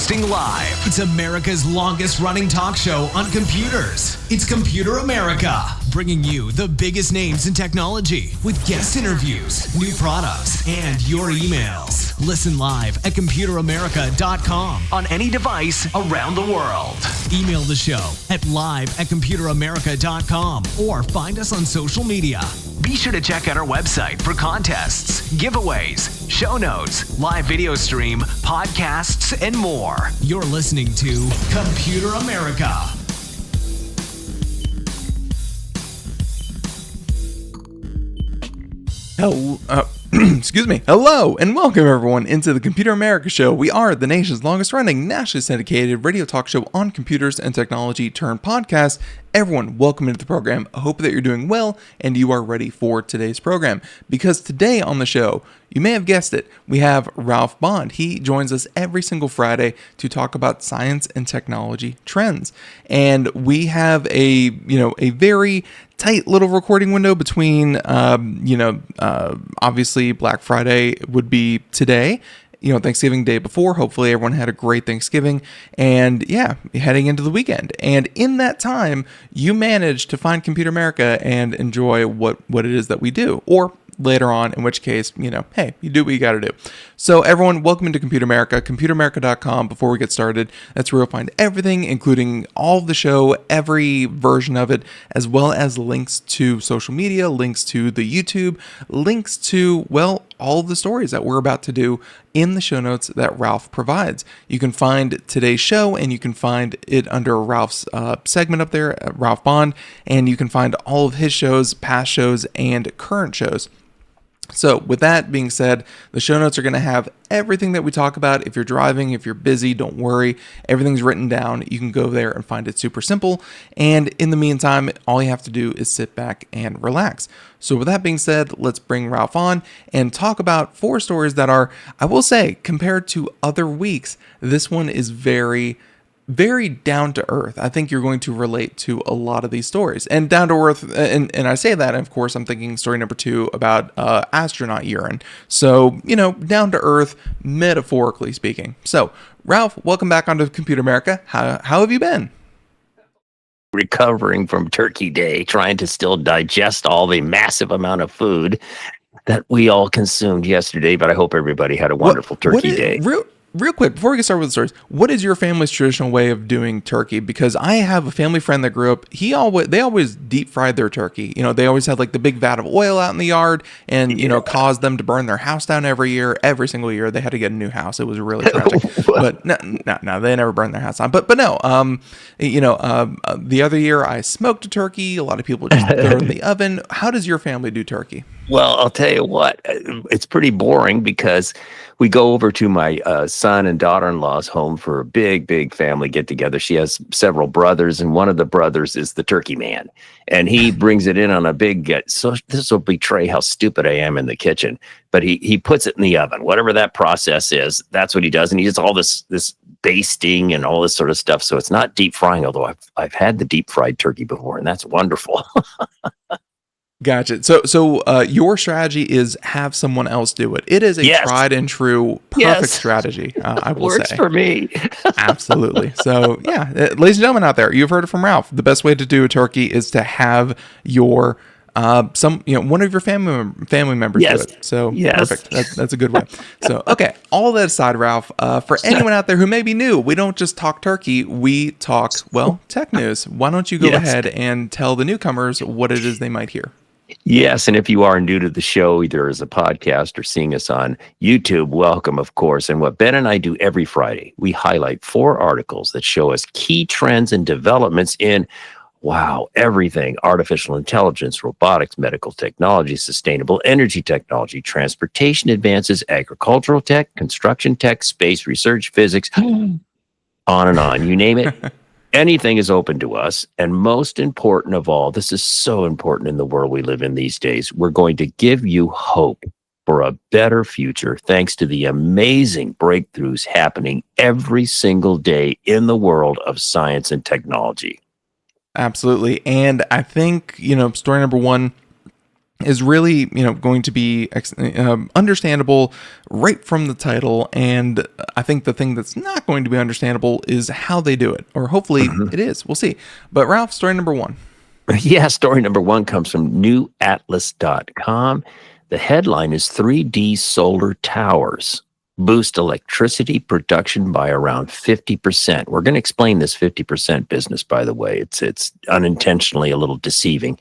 Broadcasting live. It's America's longest running talk show on computers. It's Computer America, bringing you the biggest names in technology with guest interviews, new products, and your emails. Listen live at computeramerica.com on any device around the world. Email the show at live@computeramerica.com or find us on social media. Be sure to check out our website for contests, giveaways, show notes, live video stream, podcasts, and more. You're listening to Computer America. Excuse me. Hello and welcome everyone into the Computer America Show. We are the nation's longest running, nationally syndicated radio talk show on computers and technology turned podcast. Everyone, welcome into the program. I hope that you're doing well and you are ready for today's program. Because today on the show, you may have guessed it, we have Ralph Bond. He joins us every single Friday to talk about science and technology trends. And we have a very tight little recording window between, obviously Black Friday would be today. Thanksgiving Day before. Hopefully everyone had a great Thanksgiving and heading into the weekend. And in that time, you managed to find Computer America and enjoy what it is that we do. Or later on, in which case, hey, you do what you got to do. So everyone, welcome into Computer America, computeramerica.com. Before we get started, that's where you'll find everything, including all of the show, every version of it, as well as links to social media, links to the YouTube, links to, all of the stories that we're about to do in the show notes that Ralph provides. You can find today's show and you can find it under Ralph's segment up there, Ralph Bond, and you can find all of his shows, past shows, and current shows. So with that being said, the show notes are going to have everything that we talk about. If you're driving, if you're busy, don't worry. Everything's written down. You can go there and find it super simple. And in the meantime, all you have to do is sit back and relax. So with that being said, let's bring Ralph on and talk about 4 stories that are, I will say, compared to other weeks, this one is very down to earth. I think you're going to relate to a lot of these stories. And down to earth, and I say that, and of course, I'm thinking story number 2 about Astronaut Urine. So, down to earth, metaphorically speaking. So, Ralph, welcome back onto Computer America. How have you been? Recovering from Turkey Day, trying to still digest all the massive amount of food that we all consumed yesterday, but I hope everybody had a wonderful Turkey Day. Real quick, before we get started with the stories, what is your family's traditional way of doing turkey? Because I have a family friend that grew up, they always deep fried their turkey. They always had like the big vat of oil out in the yard and, caused them to burn their house down every single year. They had to get a new house. It was really tragic. But no, they never burned their house down. But no, the other year I smoked a turkey. A lot of people just throw it in the oven. How does your family do turkey? Well, I'll tell you what, it's pretty boring because we go over to my son and daughter-in-law's home for a big family get-together. She has several brothers, and one of the brothers is the turkey man. And he brings it in on a big, so this will betray how stupid I am in the kitchen, but he puts it in the oven. Whatever that process is, that's what he does. And he does all this basting and all this sort of stuff. So it's not deep frying, although I've had the deep fried turkey before, and that's wonderful. Gotcha. So your strategy is have someone else do it. It is a tried and true, perfect strategy. I will Works say. for me. Absolutely. So ladies and gentlemen out there, you've heard it from Ralph. The best way to do a turkey is to have your one of your family members do it. So perfect. That's a good way. So okay, all that aside, Ralph. For anyone out there who may be new, we don't just talk turkey. We talk tech news. Why don't you go ahead and tell the newcomers what it is they might hear? Yes, and if you are new to the show, either as a podcast or seeing us on YouTube, welcome, of course. And what Ben and I do every Friday, we highlight 4 articles that show us key trends and developments in, everything: artificial intelligence, robotics, medical technology, sustainable energy technology, transportation advances, agricultural tech, construction tech, space research, physics, on and on. You name it. Anything is open to us. And most important of all, this is so important in the world we live in these days, we're going to give you hope for a better future thanks to the amazing breakthroughs happening every single day in the world of science and technology. Absolutely. And I think, story number 1 is really, going to be understandable right from the title. And I think the thing that's not going to be understandable is how they do it, or hopefully it is. We'll see. But Ralph, story number one. Yeah, story number one comes from newatlas.com. The headline is 3D solar towers boost electricity production by around 50%. We're going to explain this 50% business, by the way. It's unintentionally a little deceiving.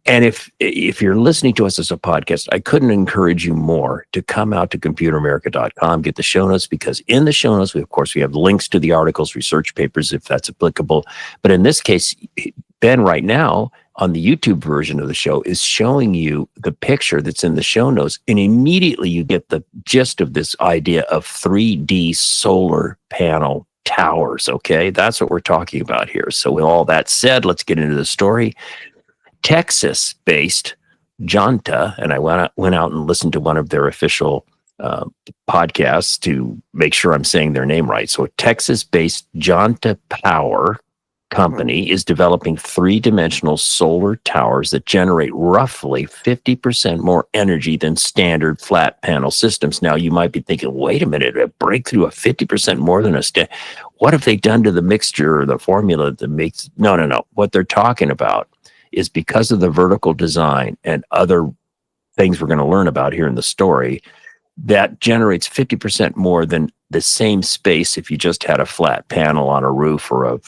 And if you're listening to us as a podcast, I couldn't encourage you more to come out to computeramerica.com, get the show notes, because in the show notes, we have links to the articles, research papers, if that's applicable. But in this case, Ben right now on the YouTube version of the show is showing you the picture that's in the show notes. And immediately you get the gist of this idea of 3D solar panel towers. Okay, that's what we're talking about here. So with all that said, let's get into the story. Texas-based Janta, and I went out and listened to one of their official podcasts to make sure I'm saying their name right. So Texas-based Janta Power Company is developing three-dimensional solar towers that generate roughly 50% more energy than standard flat panel systems. Now, you might be thinking, wait a minute, a breakthrough of 50% more than what have they done to the mixture or the formula that makes... No. What they're talking about is because of the vertical design and other things we're going to learn about here in the story, that generates 50% more than the same space if you just had a flat panel on a roof or a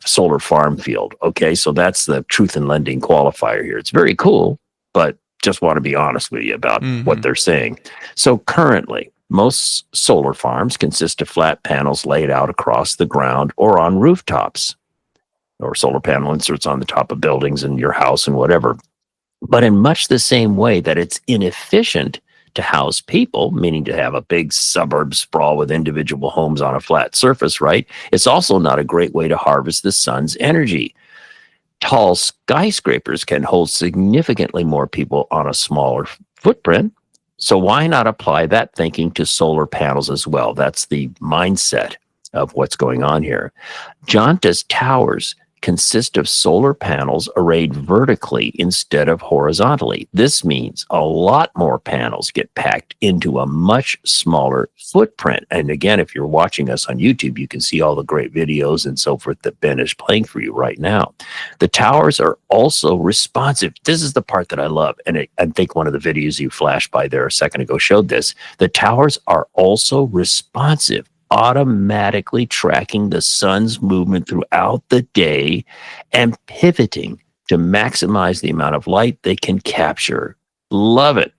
solar farm field. Okay, so that's the truth in lending qualifier here. It's very cool, but just want to be honest with you about what they're saying. So currently, most solar farms consist of flat panels laid out across the ground or on rooftops, or solar panel inserts on the top of buildings in your house and whatever. But in much the same way that it's inefficient to house people, meaning to have a big suburb sprawl with individual homes on a flat surface, right? It's also not a great way to harvest the sun's energy. Tall skyscrapers can hold significantly more people on a smaller footprint. So why not apply that thinking to solar panels as well? That's the mindset of what's going on here. Janta's towers consist of solar panels arrayed vertically instead of horizontally. This means a lot more panels get packed into a much smaller footprint. And again, if you're watching us on YouTube, you can see all the great videos and so forth that Ben is playing for you right now. The towers are also responsive. This is the part that I love. And I think one of the videos you flashed by there a second ago showed this. The towers are also responsive, automatically tracking the sun's movement throughout the day and pivoting to maximize the amount of light they can capture. Love it.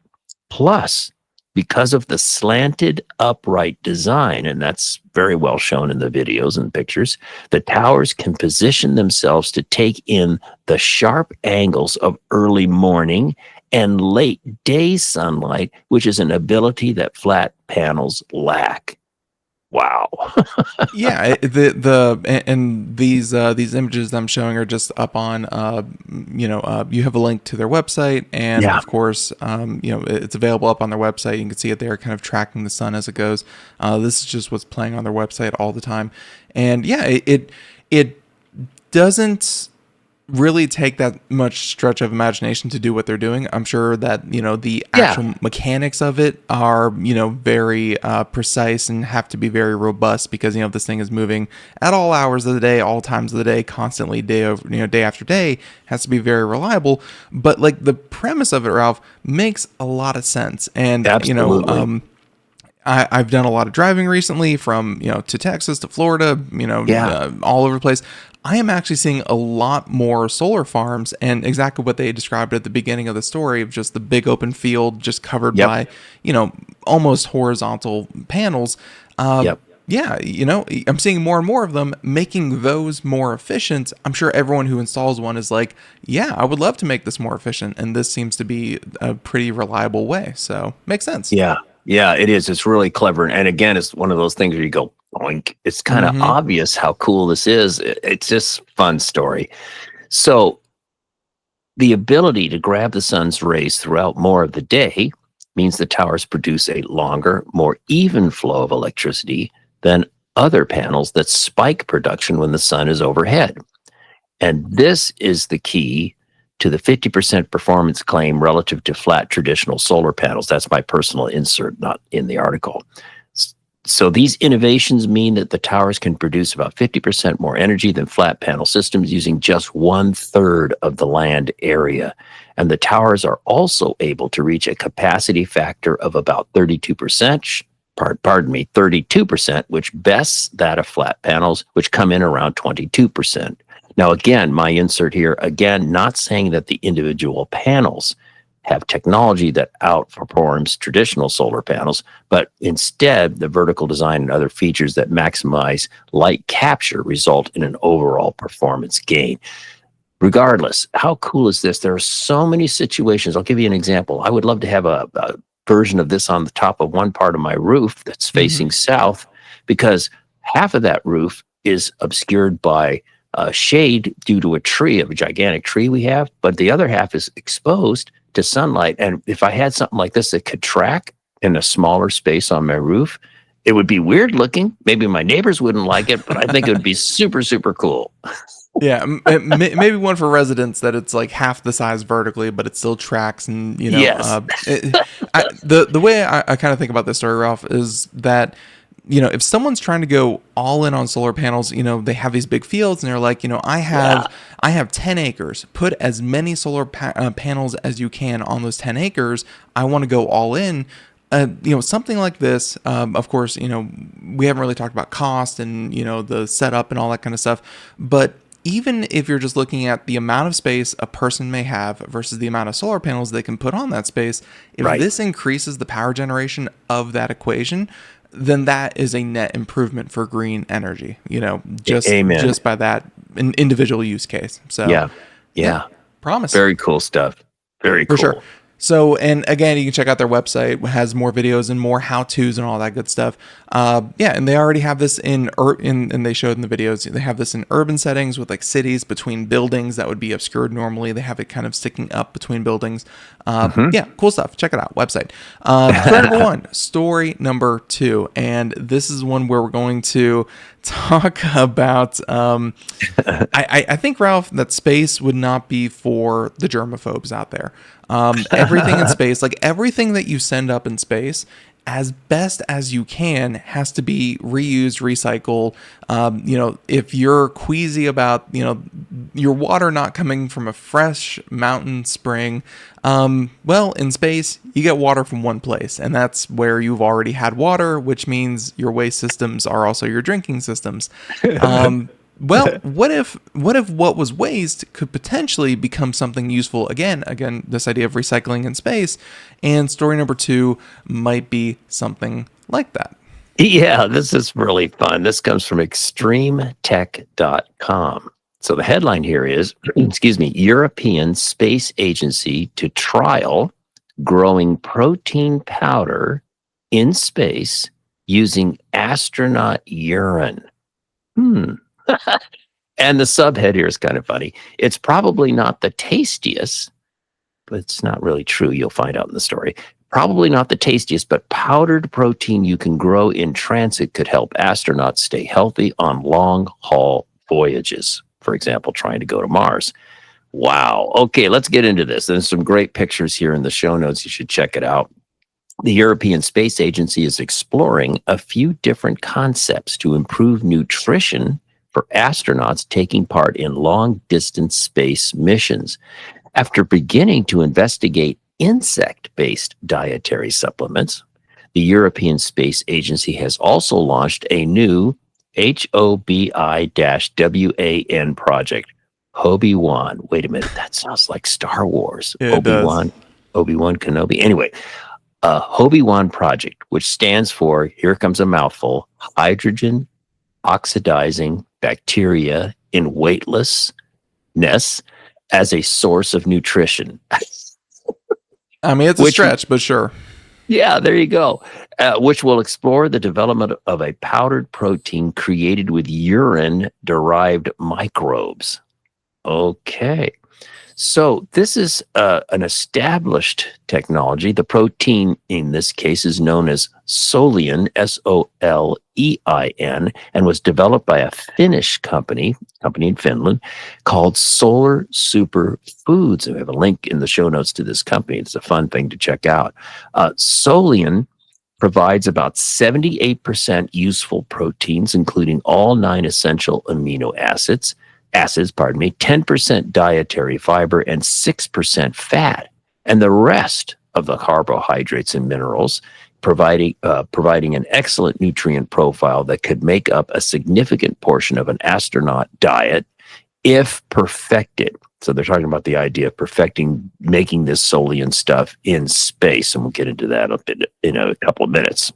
Plus, because of the slanted upright design, and that's very well shown in the videos and pictures, the towers can position themselves to take in the sharp angles of early morning and late day sunlight, which is an ability that flat panels lack. Wow. Yeah, and these images I'm showing are just up on you have a link to their website, and of course it's available up on their website. You can see it there, kind of tracking the sun as it goes. This is just what's playing on their website all the time, and it doesn't really take that much stretch of imagination to do what they're doing. I'm sure that the actual mechanics of it are very precise and have to be very robust, because this thing is moving at all hours of the day, all times of the day, constantly, day after day. It has to be very reliable. But like the premise of it, Ralph, makes a lot of sense. And absolutely. I've done a lot of driving recently from to Texas to Florida, all over the place. I am actually seeing a lot more solar farms, and exactly what they described at the beginning of the story, of just the big open field just covered by almost horizontal panels. I'm seeing more and more of them, making those more efficient. I'm sure everyone who installs one is like, yeah, I would love to make this more efficient, and this seems to be a pretty reliable way. So makes sense. Yeah, it is. It's really clever. And again, it's one of those things where you go, boink. It's kind of obvious how cool this is. It's just a fun story. So the ability to grab the sun's rays throughout more of the day means the towers produce a longer, more even flow of electricity than other panels that spike production when the sun is overhead. And this is the key to the 50% performance claim relative to flat traditional solar panels. That's my personal insert, not in the article. So these innovations mean that the towers can produce about 50% more energy than flat panel systems using just 1/3 of the land area. And the towers are also able to reach a capacity factor of about 32%, 32%, which bests that of flat panels, which come in around 22%. Now, again, my insert here, again, not saying that the individual panels have technology that outperforms traditional solar panels, but instead the vertical design and other features that maximize light capture result in an overall performance gain. Regardless, how cool is this? There are so many situations. I'll give you an example. I would love to have a version of this on the top of one part of my roof that's facing south, because half of that roof is obscured by shade due to a gigantic tree we have, but the other half is exposed to sunlight. And if I had something like this that could track in a smaller space on my roof, it would be weird looking. Maybe my neighbors wouldn't like it, but I think it would be super, super cool. Yeah, maybe one for residents that it's like half the size vertically, but it still tracks. And Yes. The way I kind of think about this story, Ralph, is that if someone's trying to go all in on solar panels, they have these big fields and they're like, I have 10 acres. Put as many solar panels as you can on those 10 acres. I want to go all in. Something like this. Of course, we haven't really talked about cost and the setup and all that kind of stuff. But even if you're just looking at the amount of space a person may have versus the amount of solar panels they can put on that space, if this increases the power generation of that equation, then that is a net improvement for green energy, just by that individual use case. So yeah. Promise. Very cool stuff. Very cool. For sure. So, and again, you can check out their website. It has more videos and more how-tos and all that good stuff. And they already have this and they showed in the videos, they have this in urban settings with like cities between buildings that would be obscured normally. They have it kind of sticking up between buildings. Yeah, cool stuff. Check it out. Website. Story number 1, story number 2. And this is one where we're going to talk about, I think, Ralph, that space would not be for the germaphobes out there. Everything in space, like everything that you send up in space, as best as you can, has to be reused, recycled. If you're queasy about, your water not coming from a fresh mountain spring, well, in space, you get water from one place, and that's where you've already had water, which means your waste systems are also your drinking systems. Well, what if what was waste could potentially become something useful again, this idea of recycling in space, and story number 2 might be something like that. Yeah, this is really fun. This comes from extremetech.com. So the headline here is, European Space Agency to trial growing protein powder in space using astronaut urine. And the subhead here is kind of funny. It's probably not the tastiest, but it's not really true. You'll find out in the story. Probably not the tastiest, but powdered protein you can grow in transit could help astronauts stay healthy on long-haul voyages. For example, trying to go to Mars. Wow. Okay, let's get into this. There's some great pictures here in the show notes. You should check it out. The European Space Agency is exploring a few different concepts to improve nutrition for astronauts taking part in long-distance space missions. After beginning to investigate insect-based dietary supplements, the European Space Agency has also launched a new HOBI-WAN project. Obi-Wan. Wait a minute, that sounds like Star Wars. Yeah, Obi-Wan Kenobi. Anyway, Obi-Wan project, which stands for, here comes a mouthful, hydrogen oxidizing bacteria in weightlessness as a source of nutrition. I mean, it's a stretch, but sure. Yeah, there you go. Which will explore the development of a powdered protein created with urine-derived microbes. Okay. So this is an established technology. The protein in this case is known as Solein, Solein, and was developed by a Finnish company in Finland called Solar Super Foods. And we have a link in the show notes to this company. It's a fun thing to check out. Solein provides about 78% useful proteins, including all 9 essential amino acids, 10% dietary fiber, and 6% fat, and the rest of the carbohydrates and minerals, providing an excellent nutrient profile that could make up a significant portion of an astronaut diet if perfected. So they're talking about the idea of perfecting, making this Solein stuff in space, and we'll get into that in a couple of minutes.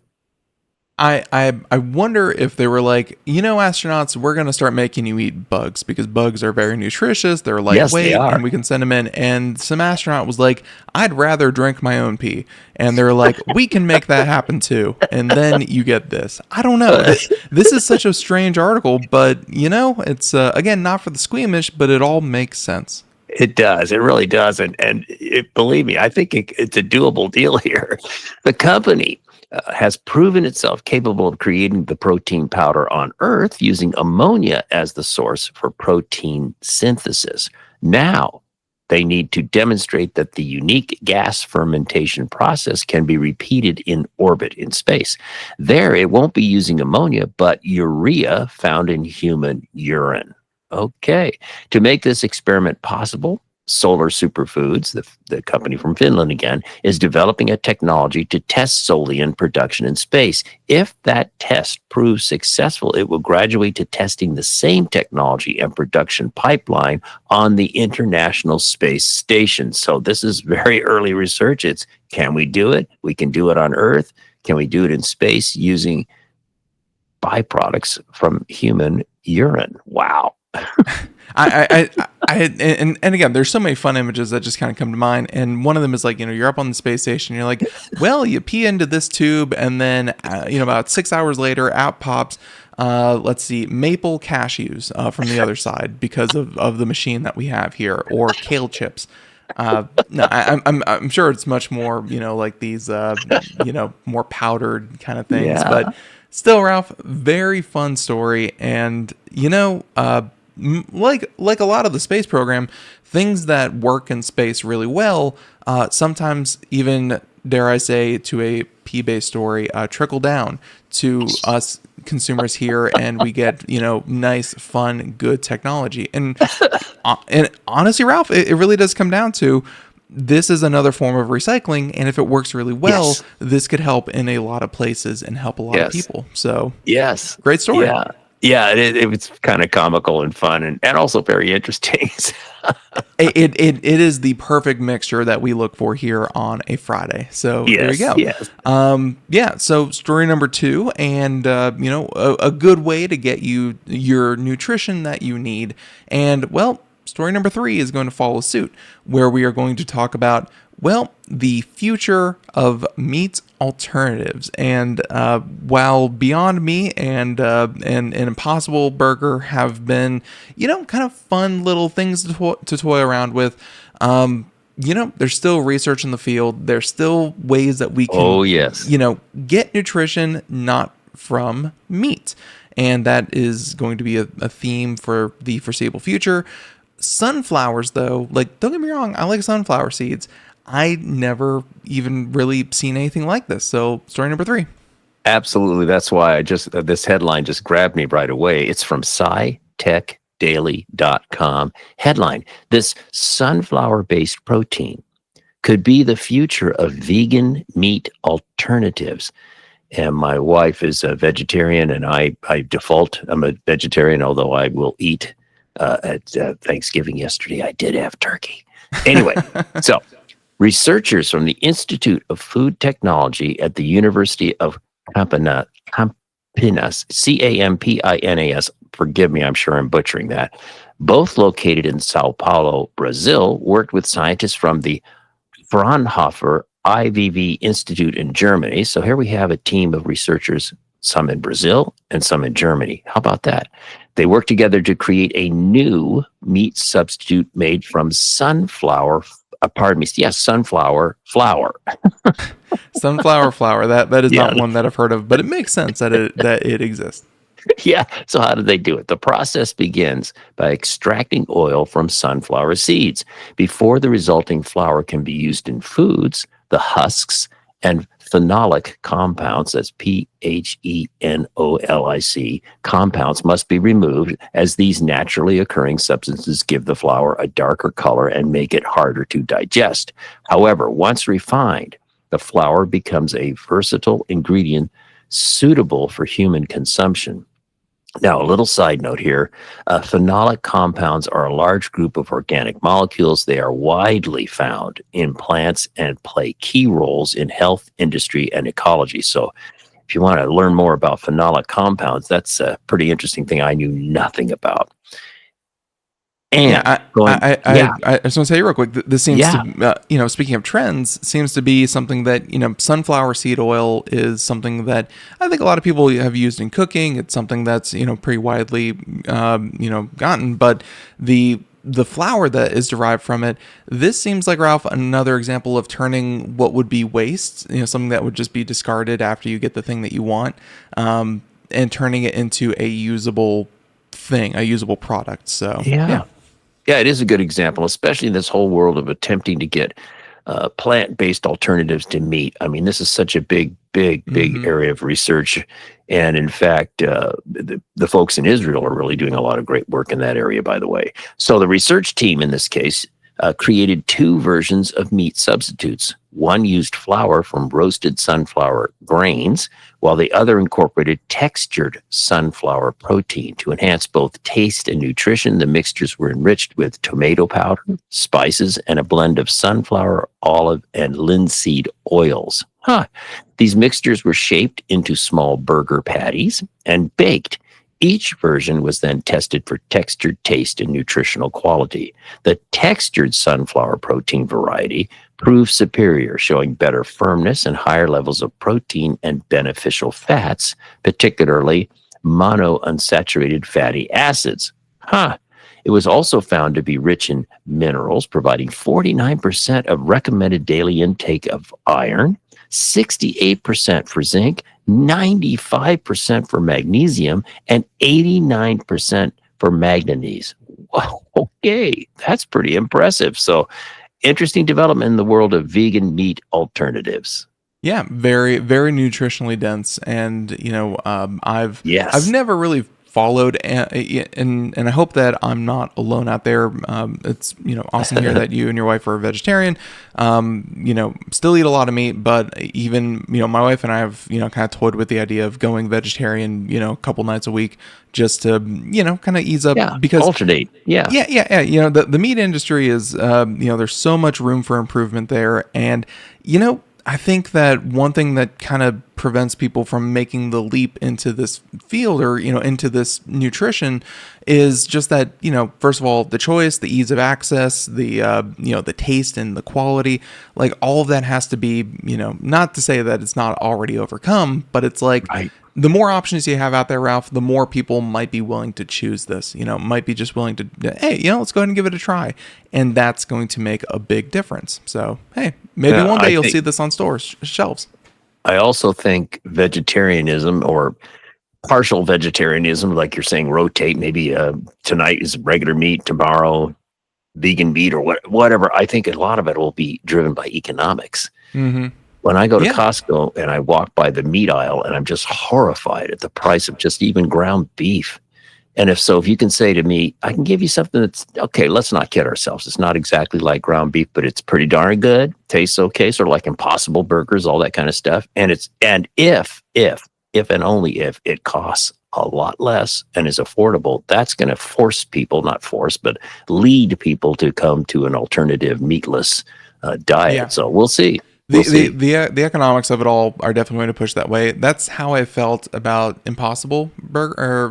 I wonder if they were like, astronauts, we're going to start making you eat bugs because bugs are very nutritious. They're lightweight, Yes, they are. and we can send them in. And some astronaut was like, I'd rather drink my own pee. And they're like, we can make that happen too. And then you get this. I don't know. This is such a strange article, but it's again, not for the squeamish, but it all makes sense. It does. It really does. And believe me, I think it's a doable deal here. The company has proven itself capable of creating the protein powder on Earth using ammonia as the source for protein synthesis. Now, they need to demonstrate that the unique gas fermentation process can be repeated in orbit in space. There, it won't be using ammonia, but urea found in human urine. Okay. To make this experiment possible, Solar Superfoods, the company from Finland again, is developing a technology to test Solein production in space. If that test proves successful, it will graduate to testing the same technology and production pipeline on the International Space Station. So this is very early research. It's, can we do it? We can do it on Earth. Can we do it in space using byproducts from human urine? Wow. And again, there's so many fun images that just kind of come to mind. And one of them is like, you're up on the space station. You're like, well, you pee into this tube. And then, about 6 hours later, out pops, maple cashews from the other side because of the machine that we have here, or kale chips. No, I'm sure it's much more, like these, more powdered kind of things. Yeah. But still, Ralph, very fun story. And, like a lot of the space program, things that work in space really well, sometimes even, dare I say, to a P-based story, trickle down to us consumers here, and we get, nice, fun, good technology. And honestly, Ralph, it really does come down to, this is another form of recycling, and if it works really well, yes, this could help in a lot of places and help a lot of people. So, yes, great story. Yeah, it was kind of comical and fun and also very interesting. it is the perfect mixture that we look for here on a Friday. So there you go. Yes. So story number 2, and a good way to get you your nutrition that you need. And well, story number 3 is going to follow suit, where we are going to talk about, the future of meat alternatives. And while Beyond Meat and Impossible Burger have been, kind of fun little things to toy around with, there's still research in the field. There's still ways that we can, get nutrition not from meat. And that is going to be a theme for the foreseeable future. Sunflowers, though, don't get me wrong, I like sunflower seeds. I never even really seen anything like this. So story number 3. Absolutely. That's why this headline just grabbed me right away. It's from SciTechDaily.com. Headline: this sunflower-based protein could be the future of vegan meat alternatives. And my wife is a vegetarian, and I default, I'm a vegetarian, although I will eat. At Thanksgiving yesterday, I did have turkey. Anyway, so researchers from the Institute of Food Technology at the University of Campinas, Campinas, forgive me, I'm sure I'm butchering that, both located in Sao Paulo, Brazil, worked with scientists from the Fraunhofer IVV Institute in Germany. So here we have a team of researchers, some in Brazil and some in Germany. How about that? They worked together to create a new meat substitute made from sunflower. Sunflower flour. Sunflower flour. That is Yeah, not one that I've heard of, but it makes sense that it exists. yeah. So how did they do it? The process begins by extracting oil from sunflower seeds. Before the resulting flour can be used in foods, the husks and phenolic compounds, that's PHENOLIC, compounds must be removed, as these naturally occurring substances give the flour a darker color and make it harder to digest. However, once refined, the flour becomes a versatile ingredient suitable for human consumption. Now, a little side note here. Phenolic compounds are a large group of organic molecules. They are widely found in plants and play key roles in health, industry, and ecology. So if you want to learn more about phenolic compounds, that's a pretty interesting thing I knew nothing about. And I just want to say real quick, this seems Yeah. to, speaking of trends, seems to be something that, sunflower seed oil is something that I think a lot of people have used in cooking. It's something that's, pretty widely, gotten, but the flour that is derived from it, this seems like, Ralph, another example of turning what would be waste, something that would just be discarded after you get the thing that you want, and turning it into a usable thing, a usable product. So, yeah. Yeah, it is a good example, especially in this whole world of attempting to get plant-based alternatives to meat. I mean, this is such a big area of research. And in fact, the folks in Israel are really doing a lot of great work in that area, by the way. So the research team in this case created two versions of meat substitutes. One used flour from roasted sunflower grains, while the other incorporated textured sunflower protein. To enhance both taste and nutrition, the mixtures were enriched with tomato powder, spices, and a blend of sunflower, olive, and linseed oils. These mixtures were shaped into small burger patties and baked. Each version was then tested for textured taste and nutritional quality. The textured sunflower protein variety proved superior, showing better firmness and higher levels of protein and beneficial fats, particularly monounsaturated fatty acids. It was also found to be rich in minerals, providing 49% of recommended daily intake of iron, 68% for zinc, 95% for magnesium, and 89% for manganese. Whoa, okay, that's pretty impressive. So, interesting development in the world of vegan meat alternatives. Yeah, very, very nutritionally dense, and I've never really followed, and I hope that I'm not alone out there. It's awesome to hear that you and your wife are a vegetarian. Still eat a lot of meat, but even my wife and I have kind of toyed with the idea of going vegetarian a couple nights a week just to kind of ease up, because alternate. The meat industry is there's so much room for improvement there, and I think that one thing that kind of prevents people from making the leap into this field or, into this nutrition is just that, first of all, the choice, the ease of access, the taste and the quality, like all of that has to be, not to say that it's not already overcome, but it's like, the more options you have out there, Ralph, the more people might be willing to choose this, might be just willing to, hey, let's go ahead and give it a try. And that's going to make a big difference. So, hey, maybe one day you'll see this on stores shelves. I also think vegetarianism or partial vegetarianism, like you're saying, rotate. Maybe tonight is regular meat, tomorrow vegan meat, or whatever. I think a lot of it will be driven by economics. Mm-hmm. When I go to Costco and I walk by the meat aisle and I'm just horrified at the price of just even ground beef. And if you can say to me, I can give you something that's okay, let's not kid ourselves. It's not exactly like ground beef, but it's pretty darn good. Tastes okay, sort of like Impossible Burgers, all that kind of stuff. And if and only if it costs a lot less and is affordable, that's going to force people, not force, but lead people to come to an alternative meatless diet. Yeah. So we'll see. The economics of it all are definitely going to push that way. That's how I felt about Impossible Burger,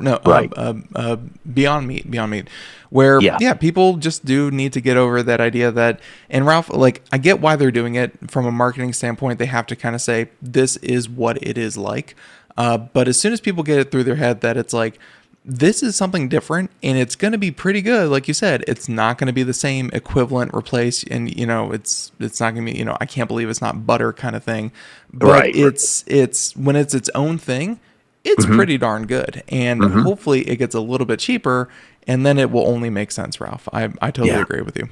Beyond Meat, where people just do need to get over that idea that, and Ralph, like, I get why they're doing it from a marketing standpoint. They have to kind of say this is what it is like, but as soon as people get it through their head that it's like, this is something different, and it's going to be pretty good. Like you said, it's not going to be the same equivalent replace, and it's not going to be, I can't believe it's not butter kind of thing. But Right. it's when it's its own thing, it's pretty darn good, and hopefully it gets a little bit cheaper, and then it will only make sense, Ralph. I totally agree with you.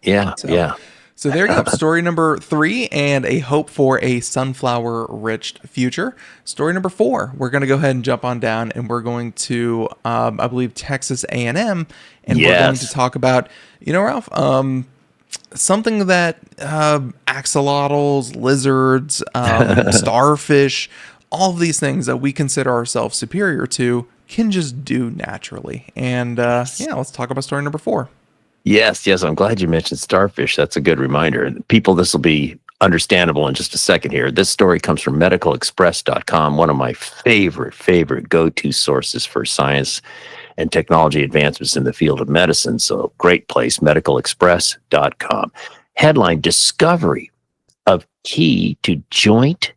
Yeah, So there you go. Story number 3, and a hope for a sunflower-rich future. Story number 4, we're going to go ahead and jump on down, and we're going to, I believe, Texas A&M, and we're going to talk about, Ralph, something that axolotls, lizards, starfish, all of these things that we consider ourselves superior to can just do naturally. And let's talk about story number 4. Yes. I'm glad you mentioned starfish. That's a good reminder. People, this will be understandable in just a second here. This story comes from medicalexpress.com, one of my favorite go-to sources for science and technology advancements in the field of medicine. So great place, medicalexpress.com. Headline, discovery of key to joint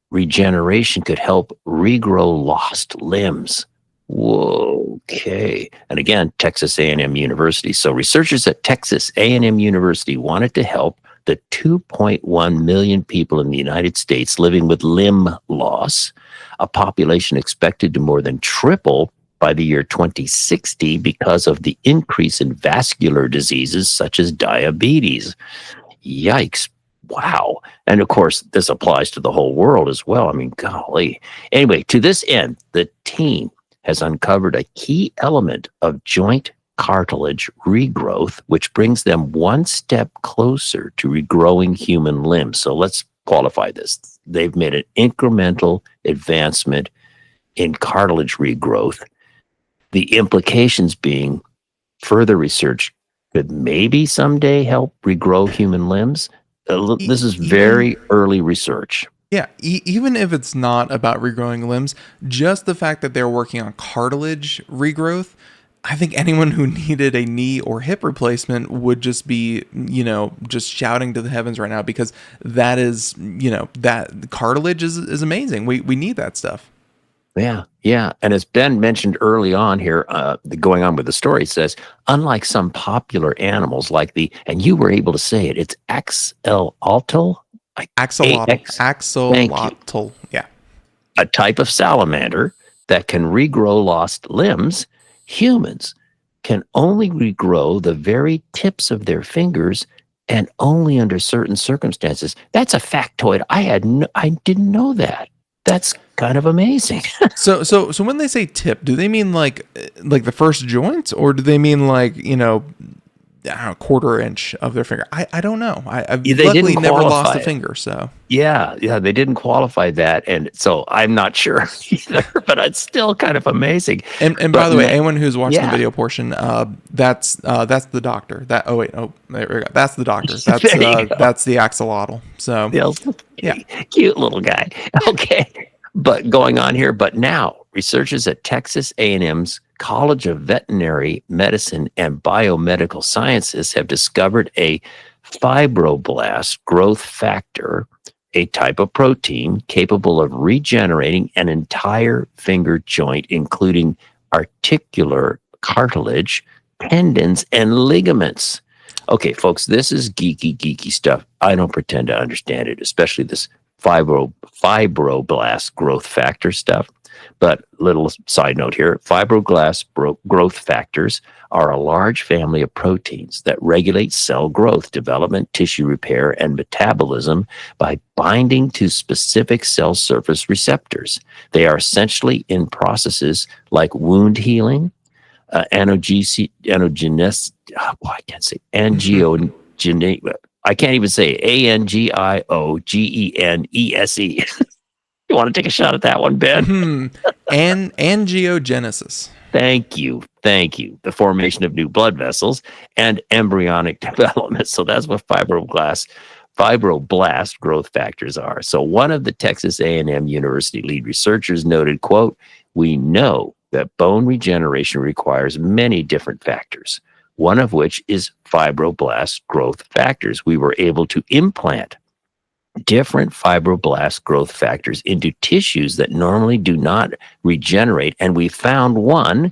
regeneration could help regrow lost limbs. Whoa, okay. And again, Texas A&M University. So researchers at Texas A&M University wanted to help the 2.1 million people in the United States living with limb loss, a population expected to more than triple by the year 2060 because of the increase in vascular diseases such as diabetes. Yikes. Wow. And of course, this applies to the whole world as well. I mean, golly. Anyway, to this end, the team has uncovered a key element of joint cartilage regrowth, which brings them one step closer to regrowing human limbs. So let's qualify this. They've made an incremental advancement in cartilage regrowth. The implications being further research could maybe someday help regrow human limbs. This is very early research. Yeah, even if it's not about regrowing limbs, just the fact that they're working on cartilage regrowth, I think anyone who needed a knee or hip replacement would just be, just shouting to the heavens right now, because that is, that cartilage is amazing. We need that stuff. Yeah. And as Ben mentioned early on here, going on with the story, it says, unlike some popular animals like and you were able to say it, it's axolotl. Axolotl. Yeah. A type of salamander that can regrow lost limbs. Humans can only regrow the very tips of their fingers, and only under certain circumstances. That's a factoid. I didn't know that. That's kind of amazing. So when they say tip, do they mean like the first joint, or do they mean like, quarter inch of their finger? I don't know. I've luckily never lost a finger, so yeah, they didn't qualify that, and so I'm not sure either. But it's still kind of amazing. And by the way, anyone who's watching the video portion, that's the doctor. There we go. That's the doctor. That's the axolotl. So yeah, cute little guy. Okay, but going on here. But now researchers at Texas A&M's College of Veterinary Medicine and Biomedical Sciences have discovered a fibroblast growth factor, a type of protein capable of regenerating an entire finger joint, including articular cartilage, tendons, and ligaments. Okay, folks, this is geeky stuff. I don't pretend to understand it, especially this fibroblast growth factor stuff. But little side note here, fibroblast growth factors are a large family of proteins that regulate cell growth, development, tissue repair, and metabolism by binding to specific cell surface receptors. They are essentially in processes like wound healing, angiogenesis. I can't say angiogenesis. I can't even say angiogenese. You want to take a shot at that one, Ben? And angiogenesis. Thank you. The formation of new blood vessels and embryonic development. So that's what fibroblast growth factors are. So one of the Texas A&M University lead researchers noted, quote, "We know that bone regeneration requires many different factors, one of which is fibroblast growth factors. We were able to implant different fibroblast growth factors into tissues that normally do not regenerate, and we found one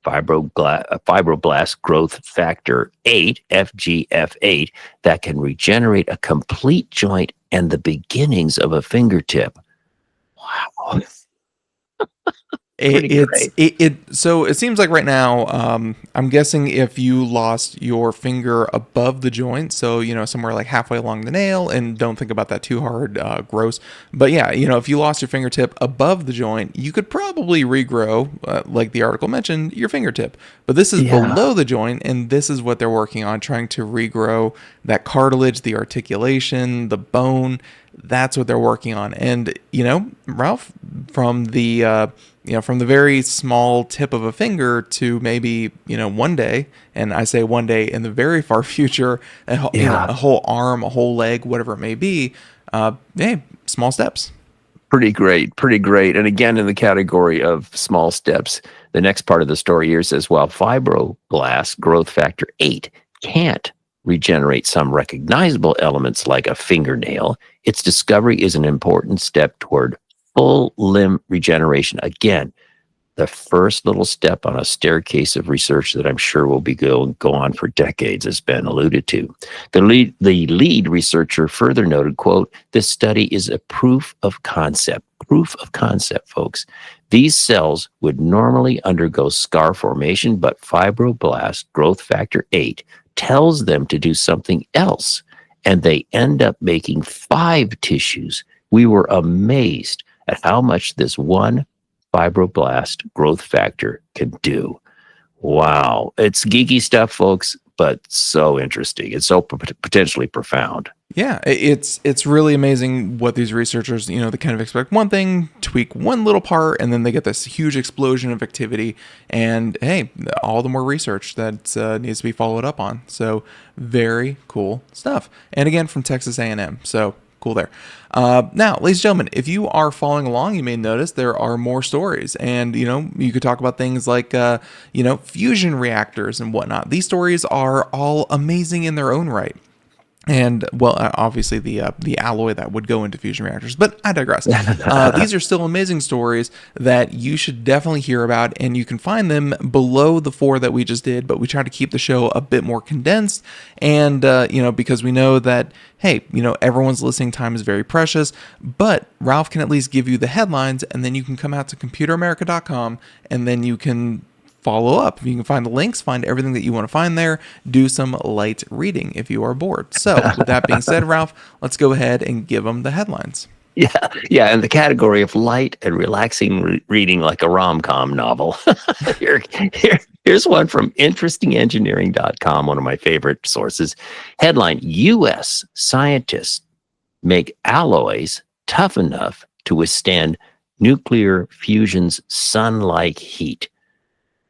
fibroblast growth factor 8, FGF8, that can regenerate a complete joint and the beginnings of a fingertip. Wow. So it seems like right now, I'm guessing if you lost your finger above the joint, so somewhere like halfway along the nail, and don't think about that too hard, gross. But yeah, if you lost your fingertip above the joint, you could probably regrow, like the article mentioned, your fingertip. But this is below the joint, and this is what they're working on, trying to regrow that cartilage, the articulation, the bone. That's what they're working on. And Ralph, from the from the very small tip of a finger to maybe one day, and I say one day in the very far future, a whole arm, a whole leg, whatever it may be. Hey, small steps. Pretty great. And again, in the category of small steps, the next part of the story here says, while fibroblast growth factor 8 can't regenerate some recognizable elements like a fingernail, its discovery is an important step toward full limb regeneration. Again, the first little step on a staircase of research that I'm sure will be go on for decades, as Ben alluded to. The lead researcher further noted, quote, this study is a proof of concept, folks. These cells would normally undergo scar formation, but fibroblast growth factor 8 tells them to do something else, and they end up making 5 tissues. We were amazed at how much this one fibroblast growth factor can do. Wow. It's geeky stuff, folks, but so interesting. It's so potentially profound. Yeah, it's really amazing what these researchers, they kind of expect one thing, tweak one little part, and then they get this huge explosion of activity. And hey, all the more research that needs to be followed up on. So very cool stuff. And again, from Texas A&M. So cool there. Now, ladies and gentlemen, if you are following along, you may notice there are more stories. And, you could talk about things like, fusion reactors and whatnot. These stories are all amazing in their own right. And, well, obviously the alloy that would go into fusion reactors, but I digress. These are still amazing stories that you should definitely hear about, and you can find them below the 4 that we just did, but we try to keep the show a bit more condensed, and, because we know that, hey, everyone's listening time is very precious, but Ralph can at least give you the headlines, and then you can come out to computeramerica.com, and then you can follow up. You can find the links, find everything that you want to find there, do some light reading if you are bored. So with that being said, Ralph, let's go ahead and give them the headlines. Yeah, in the category of light and relaxing reading like a rom-com novel. Here's one from interestingengineering.com, one of my favorite sources. Headline, U.S. scientists make alloys tough enough to withstand nuclear fusion's sun-like heat.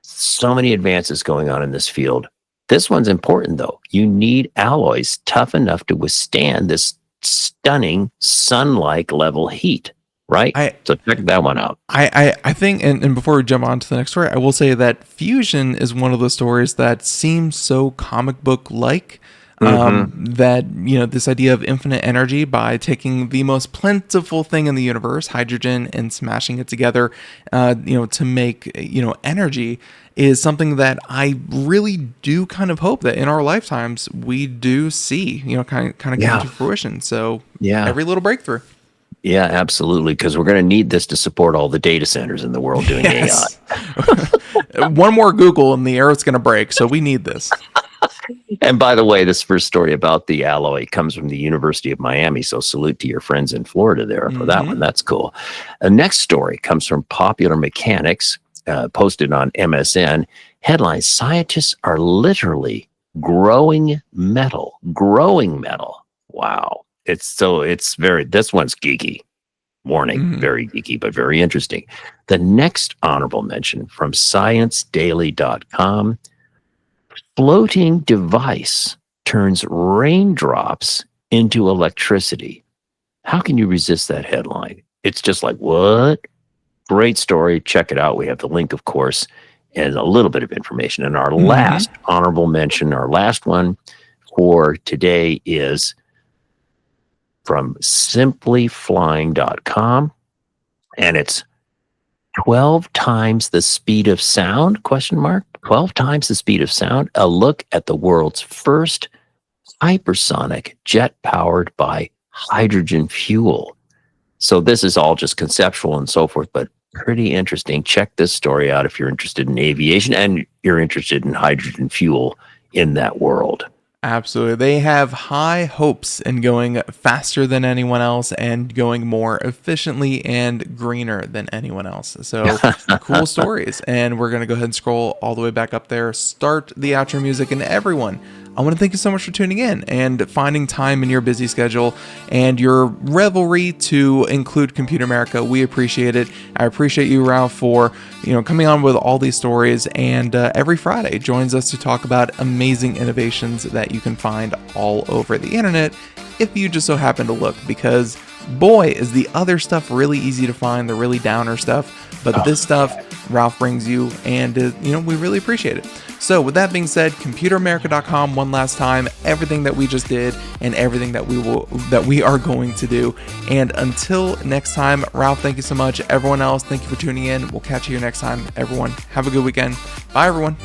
So many advances going on in this field. This one's important, though. You need alloys tough enough to withstand this stunning sun-like level heat, right? So check that one out. I think, and before we jump on to the next story, I will say that fusion is one of those stories that seems so comic book-like. That, this idea of infinite energy by taking the most plentiful thing in the universe, hydrogen, and smashing it together, to make, energy is something that I really do kind of hope that in our lifetimes we do see, kind of come to fruition. So every little breakthrough. Yeah, absolutely. Because we're going to need this to support all the data centers in the world doing AI. One more Google and the Earth's going to break. So we need this. And by the way, this first story about the alloy comes from the University of Miami. So salute to your friends in Florida there for that one. That's cool. The next story comes from Popular Mechanics, posted on MSN. Headline, scientists are literally growing metal. Wow. This one's geeky. Warning, very geeky, but very interesting. The next honorable mention from ScienceDaily.com. Floating device turns raindrops into electricity. How can you resist that headline? It's just like, what? Great story. Check it out. We have the link, of course, and a little bit of information. And our last honorable mention, our last one for today is from simplyflying.com. And it's 12 times the speed of sound, question mark, 12 times the speed of sound, a look at the world's first hypersonic jet powered by hydrogen fuel. So this is all just conceptual and so forth, but pretty interesting. Check this story out if you're interested in aviation and you're interested in hydrogen fuel in that world. Absolutely. They have high hopes in going faster than anyone else and going more efficiently and greener than anyone else. So cool stories. And we're going to go ahead and scroll all the way back up there, start the outro music, and everyone, I want to thank you so much for tuning in and finding time in your busy schedule and your revelry to include Computer America. We appreciate it. I appreciate you, Ralph, for coming on with all these stories, and every Friday joins us to talk about amazing innovations that you can find all over the internet if you just so happen to look, because boy, is the other stuff really easy to find, the really downer stuff, but this stuff Ralph brings you, and we really appreciate it. So with that being said, computeramerica.com one last time, everything that we just did and everything that we are going to do. And until next time, Ralph, thank you so much. Everyone else, thank you for tuning in. We'll catch you next time. Everyone, have a good weekend. Bye, everyone.